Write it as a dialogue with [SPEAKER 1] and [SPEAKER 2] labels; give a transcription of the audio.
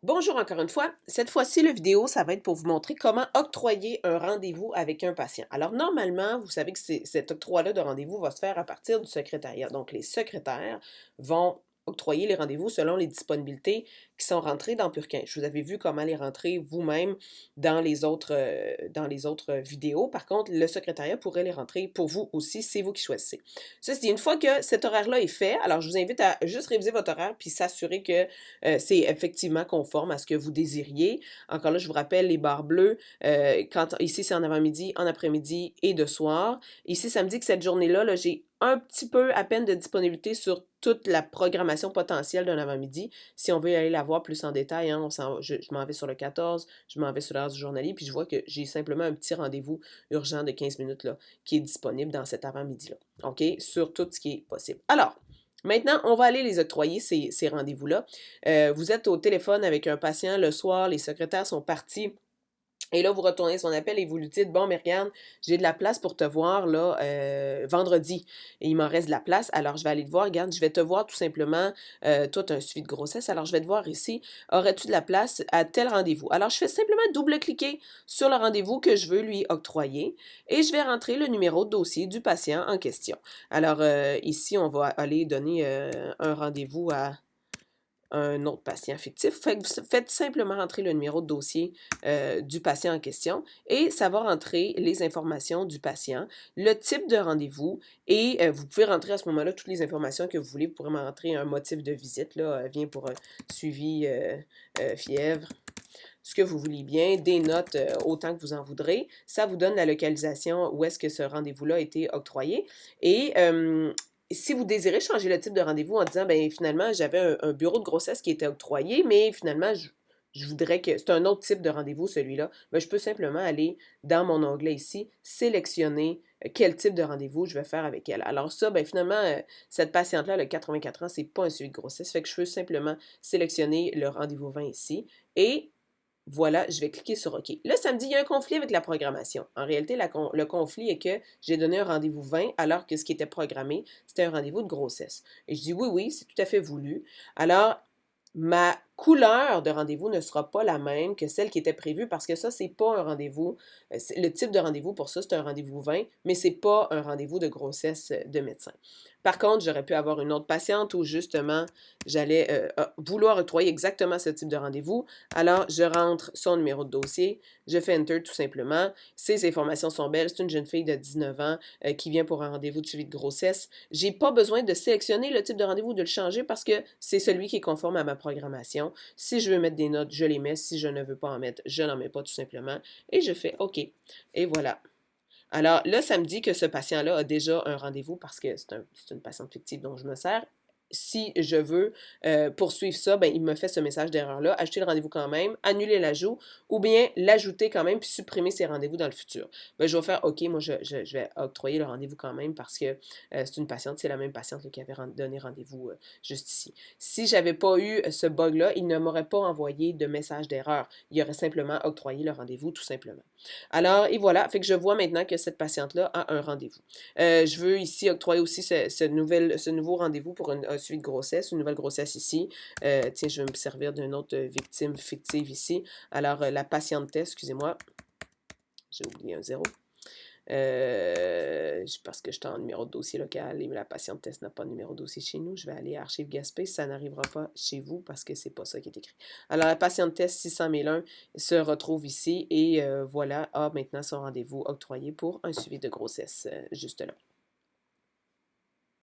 [SPEAKER 1] Bonjour encore une fois. Cette fois-ci, la vidéo, ça va être pour vous montrer comment octroyer un rendez-vous avec un patient. Alors, normalement, vous savez que cet octroi-là de rendez-vous va se faire à partir du secrétariat. Donc, les secrétaires vont octroyer les rendez-vous selon les disponibilités qui sont rentrées dans Purquin. Je vous avais vu comment les rentrer vous-même dans les autres vidéos. Par contre, le secrétariat pourrait les rentrer pour vous aussi, c'est vous qui choisissez. Ceci, une fois que cet horaire-là est fait, alors je vous invite à juste réviser votre horaire puis s'assurer que c'est effectivement conforme à ce que vous désiriez. Encore là, je vous rappelle les barres bleues, ici c'est en avant-midi, en après-midi et de soir. Ici, ça me dit que cette journée-là, là, j'ai un petit peu à peine de disponibilité sur toute la programmation potentielle d'un avant-midi. Si on veut aller la voir plus en détail, hein, je m'en vais sur le 14, je m'en vais sur l'heure du journalier, puis je vois que j'ai simplement un petit rendez-vous urgent de 15 minutes là, qui est disponible dans cet avant-midi-là. OK? Sur tout ce qui est possible. Alors, maintenant, on va aller les octroyer, ces rendez-vous-là. Vous êtes au téléphone avec un patient le soir, les secrétaires sont partis. Et là, vous retournez son appel et vous lui dites: «Bon, mais regarde, j'ai de la place pour te voir là, vendredi et il m'en reste de la place, alors je vais aller te voir. Regarde, je vais te voir tout simplement, toi, tu as un suivi de grossesse, alors je vais te voir ici. Aurais-tu de la place à tel rendez-vous?» Alors, je fais simplement double-cliquer sur le rendez-vous que je veux lui octroyer et je vais rentrer le numéro de dossier du patient en question. Alors, ici, on va aller donner, un rendez-vous à un autre patient fictif. Faites simplement rentrer le numéro de dossier du patient en question et ça va rentrer les informations du patient, le type de rendez-vous et vous pouvez rentrer à ce moment-là toutes les informations que vous voulez. Vous pourrez rentrer un motif de visite, là, vient pour un suivi fièvre, ce que vous voulez bien, des notes autant que vous en voudrez. Ça vous donne la localisation où est-ce que ce rendez-vous-là a été octroyé. Et si vous désirez changer le type de rendez-vous en disant, ben finalement, j'avais un bureau de grossesse qui était octroyé, mais finalement, je voudrais que c'est un autre type de rendez-vous, celui-là, ben, je peux simplement aller dans mon onglet ici, sélectionner quel type de rendez-vous je vais faire avec elle. Alors ça, ben finalement, cette patiente-là, elle a 84 ans, c'est pas un suivi de grossesse, fait que je peux simplement sélectionner le rendez-vous 20 ici et voilà, je vais cliquer sur OK. Là, ça me dit, il y a un conflit avec la programmation. En réalité, le conflit est que j'ai donné un rendez-vous 20 alors que ce qui était programmé, c'était un rendez-vous de grossesse. Et je dis oui, oui, c'est tout à fait voulu. Alors, ma couleur de rendez-vous ne sera pas la même que celle qui était prévue parce que ça, c'est pas un rendez-vous. Le type de rendez-vous pour ça, c'est un rendez-vous 20, mais c'est pas un rendez-vous de grossesse de médecin. Par contre, j'aurais pu avoir une autre patiente où justement, j'allais vouloir octroyer exactement ce type de rendez-vous. Alors, je rentre son numéro de dossier, je fais Enter tout simplement. Ces informations sont belles. C'est une jeune fille de 19 ans qui vient pour un rendez-vous de suivi de grossesse. J'ai pas besoin de sélectionner le type de rendez-vous, de le changer parce que c'est celui qui est conforme à ma programmation. Si je veux mettre des notes, je les mets. Si je ne veux pas en mettre, je n'en mets pas tout simplement. Et je fais OK. Et voilà. Alors là, ça me dit que ce patient-là a déjà un rendez-vous parce que c'est une patiente fictive dont je me sers. Si je veux poursuivre ça, ben, il me fait ce message d'erreur-là, ajouter le rendez-vous quand même, annuler l'ajout, ou bien l'ajouter quand même, puis supprimer ses rendez-vous dans le futur. Ben, je vais faire OK, moi je vais octroyer le rendez-vous quand même parce que c'est une patiente, c'est la même patiente là, qui avait donné rendez-vous juste ici. Si j'avais pas eu ce bug-là, il ne m'aurait pas envoyé de message d'erreur. Il aurait simplement octroyé le rendez-vous, tout simplement. Alors, et voilà, fait que je vois maintenant que cette patiente-là a un rendez-vous. Je veux ici octroyer aussi ce nouveau rendez-vous pour un suivi de grossesse, une nouvelle grossesse ici. Tiens, je vais me servir d'une autre victime fictive ici. Alors, la patiente test, excusez-moi, j'ai oublié un zéro. Parce que je suis en numéro de dossier local et la patiente test n'a pas de numéro de dossier chez nous. Je vais aller à Archives Gaspé. Ça n'arrivera pas chez vous parce que c'est pas ça qui est écrit. Alors, la patiente test 600 se retrouve ici et voilà, a maintenant son rendez-vous octroyé pour un suivi de grossesse juste là.